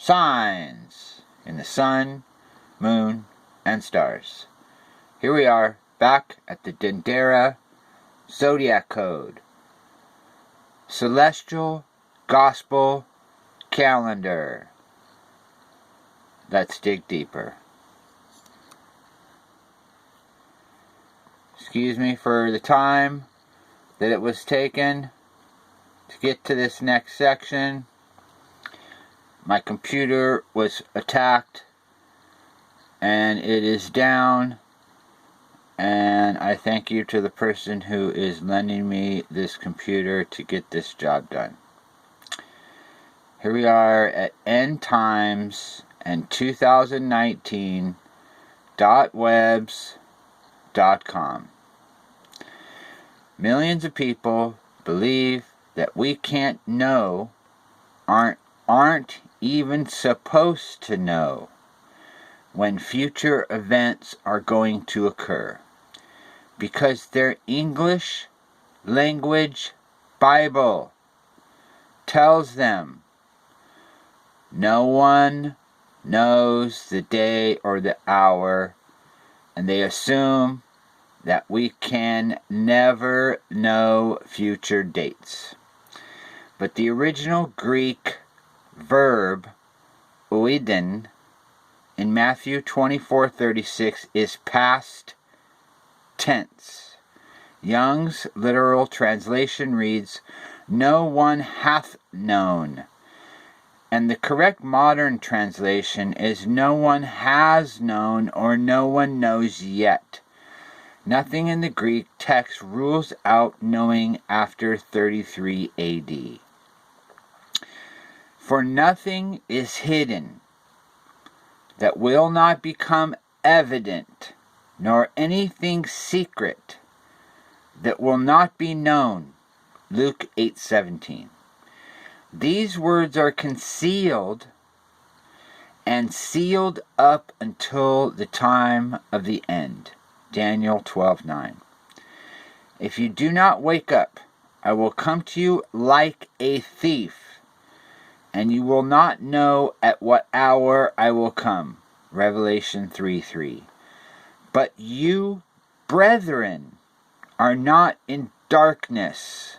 signs in the sun, moon, and stars. Here we are, back at the Dendera ZODIAC code. Celestial Gospel Calendar. Let's dig deeper. Excuse me for the time that it was taken to get to this next section. My computer was attacked and it is down, and I thank you to the person who is lending me this computer to get this job done. Here we are at End Times and 2019.webs.com. Millions of people believe that we can't know, aren't even supposed to know when future events are going to occur, because their English language Bible tells them no one knows the day or the hour, and they assume that we can never know future dates. But the original Greek verb oiden in Matthew 24:36 is past tense. Young's literal translation reads, "No one hath known." And the correct modern translation is, "No one has known," or "no one knows yet." Nothing in the Greek text rules out knowing after 33 AD. For nothing is hidden that will not become evident, nor anything secret that will not be known. Luke 8:17. These words are concealed and sealed up until the time of the end. Daniel 12:9. If you do not wake up, I will come to you like a thief, and you will not know at what hour I will come. Revelation 3:3. But you, brethren, are not in darkness,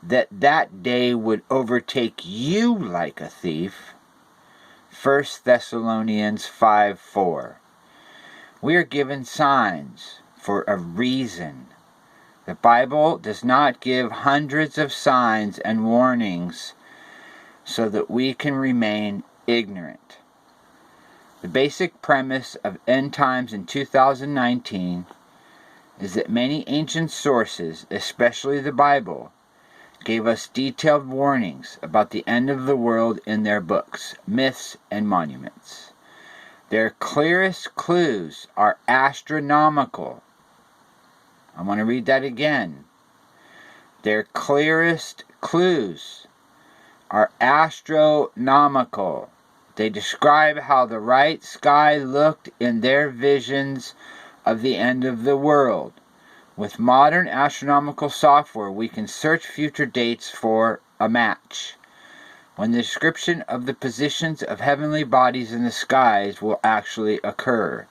that day would overtake you like a thief. 1 Thessalonians 5:4. We are given signs for a reason. The Bible does not give hundreds of signs and warnings so that we can remain ignorant. The basic premise of End Times in 2019 is that many ancient sources, especially the Bible, gave us detailed warnings about the end of the world in their books, myths, and monuments. Their clearest clues are astronomical. I want to read that again. Their clearest clues are astronomical. They describe how the right sky looked in their visions of the end of the world. With modern astronomical software, we can search future dates for a match when the description of the positions of heavenly bodies in the skies will actually occur.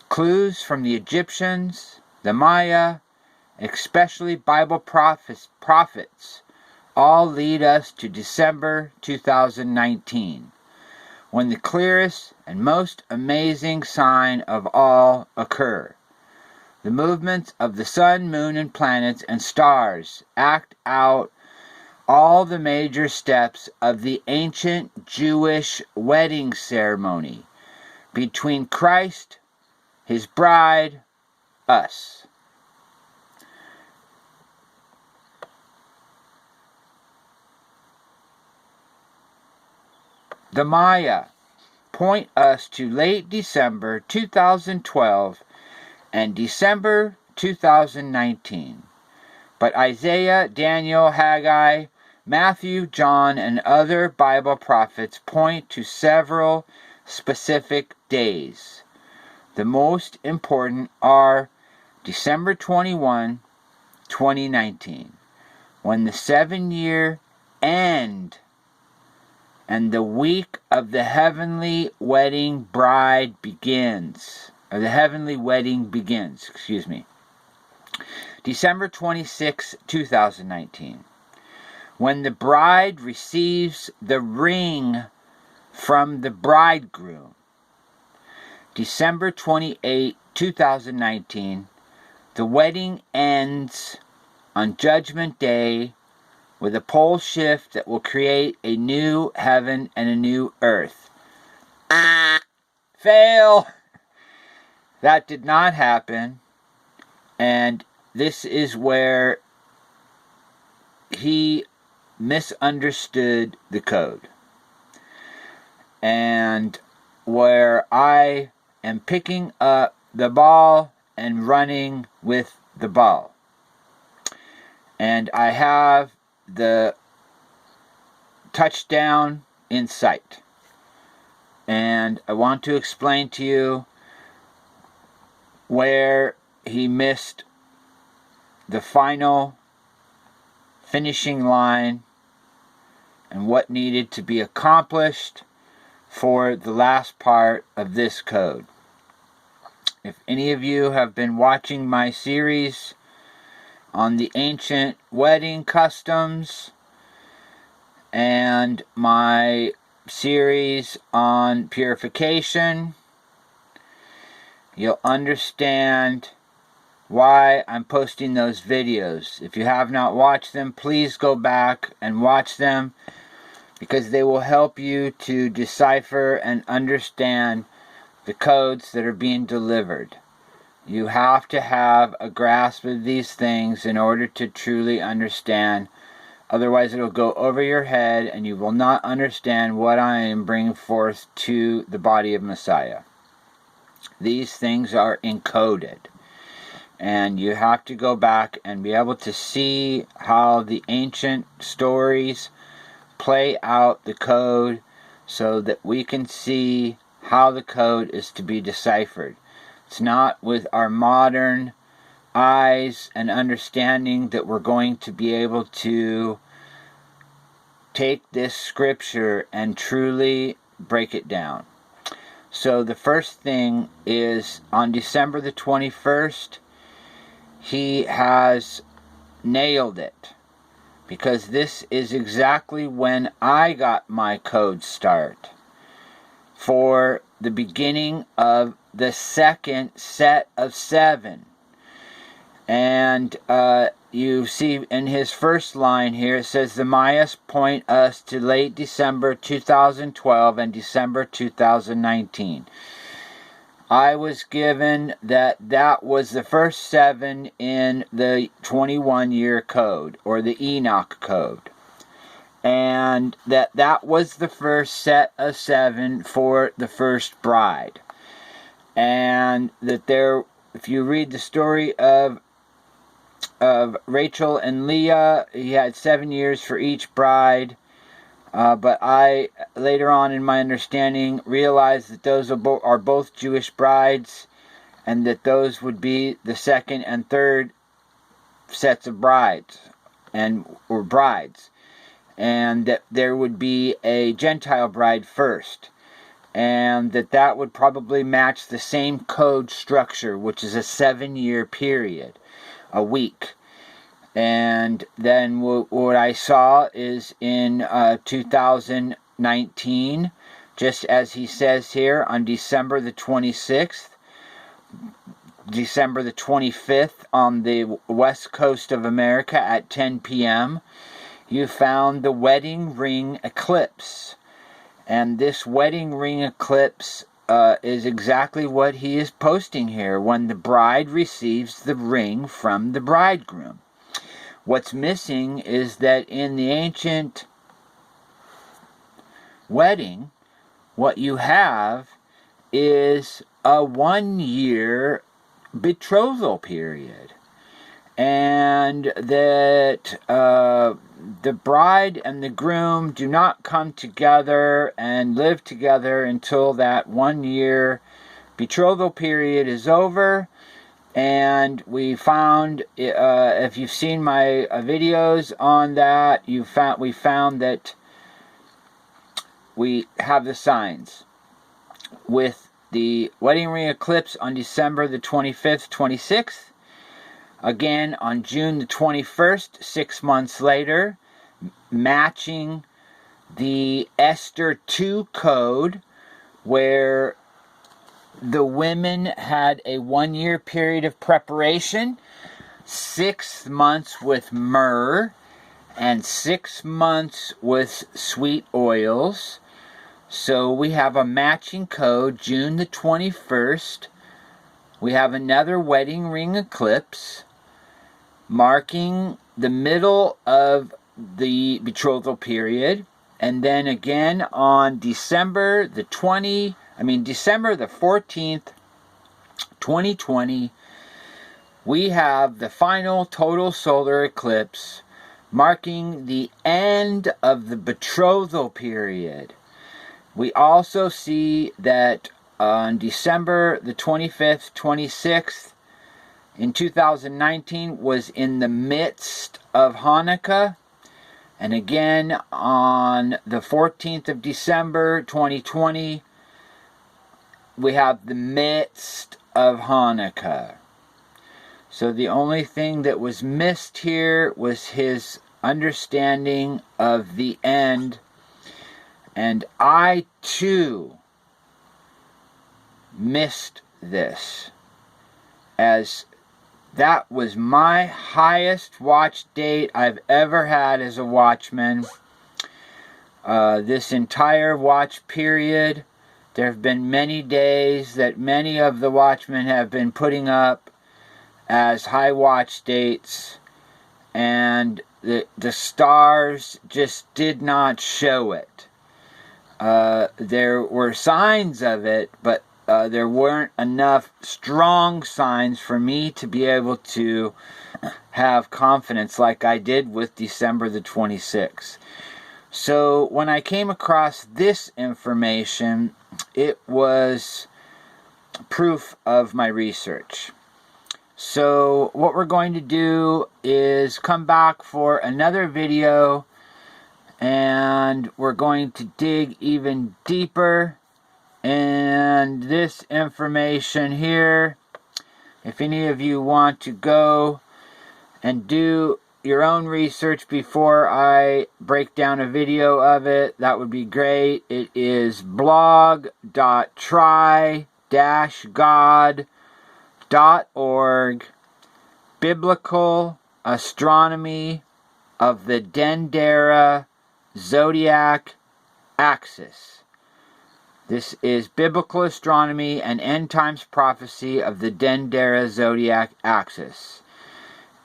Clues from the Egyptians, the Maya, especially Bible prophets, all lead us to December 2019, when the clearest and most amazing sign of all occur. The movements of the sun, moon, and planets and stars act out all the major steps of the ancient Jewish wedding ceremony between Christ, his bride, us. The Maya point us to late December 2012 and December 2019. But Isaiah, Daniel, Haggai, Matthew, John, and other Bible prophets point to several specific days. The most important are December 21, 2019, when the 7-year end and the week of the heavenly wedding bride begins. Or the heavenly wedding begins, excuse me. December 26, 2019. When the bride receives the ring from the bridegroom. December 28, 2019. The wedding ends on Judgment Day with a pole shift that will create a new heaven and a new earth. Fail! That did not happen. And this is where he misunderstood the code. And where I am picking up the ball and running with the ball. And I have the touchdown in sight. And I want to explain to you where he missed the final finishing line and what needed to be accomplished for the last part of this code. If any of you have been watching my series on the ancient wedding customs and my series on purification, you'll understand why I'm posting those videos. If you have not watched them, please go back and watch them, because they will help you to decipher and understand the codes that are being delivered. You have to have a grasp of these things in order to truly understand. Otherwise, it'll go over your head and you will not understand what I am bringing forth to the body of Messiah. These things are encoded. And you have to go back and be able to see how the ancient stories play out the code so that we can see how the code is to be deciphered. It's not with our modern eyes and understanding that we're going to be able to take this scripture and truly break it down. So the first thing is on December the 21st, he has nailed it. Because this is exactly when I got my code start for the beginning of the second set of 7. And you see in his first line here, it says, the Mayas point us to late December 2012 and December 2019. I was given that was the first 7 in the 21-year code, or the Enoch code. And that was the first set of 7 for the first bride. And that there, if you read the story of Rachel and Leah, he had 7 years for each bride. But I, later on in my understanding, realized that those are both Jewish brides, and that those would be the second and third sets of brides, or brides. And that there would be a Gentile bride first. And that would probably match the same code structure, which is a 7-year period, a week. And then what I saw is in 2019, just as he says here, on December the 26th, December the 25th on the west coast of America at 10 p.m., you found the wedding ring eclipse. And this wedding ring eclipse is exactly what he is posting here, when the bride receives the ring from the bridegroom. What's missing is that in the ancient wedding, what you have is a 1-year betrothal period. And that the bride and the groom do not come together and live together until that 1-year betrothal period is over. And we found, if you've seen my videos on that, we found that we have the signs. With the wedding ring eclipse on December the 25th, 26th. Again on June the 21st, 6 months later, matching the Esther 2 code, where the women had a 1-year period of preparation, 6 months with myrrh, and 6 months with sweet oils. So we have a matching code, June the 21st. We have another wedding ring eclipse, marking the middle of the betrothal period. And then again on December the 14th, 2020, we have the final total solar eclipse, marking the end of the betrothal period. We also see that on December the 25th, 26th, in 2019 was in the midst of Hanukkah. And again on the 14th of December, 2020, we have the midst of Hanukkah. So the only thing that was missed here was his understanding of the end. And I too missed this, as that was my highest watch date I've ever had as a watchman. This entire watch period, there have been many days that many of the watchmen have been putting up as high watch dates, and the stars just did not show it. There were signs of it, but there weren't enough strong signs for me to be able to have confidence like I did with December the 26th. So when I came across this information, it was proof of my research. So what we're going to do is come back for another video, and we're going to dig even deeper in this information here. If any of you want to go and do your own research before I break down a video of it, that would be great. It is blog.try-god.org, Biblical Astronomy of the Dendera Zodiac Axis. This is Biblical Astronomy and End Times Prophecy of the Dendera Zodiac Axis.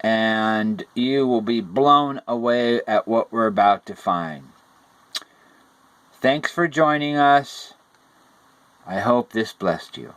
And you will be blown away at what we're about to find. Thanks for joining us. I hope this blessed you.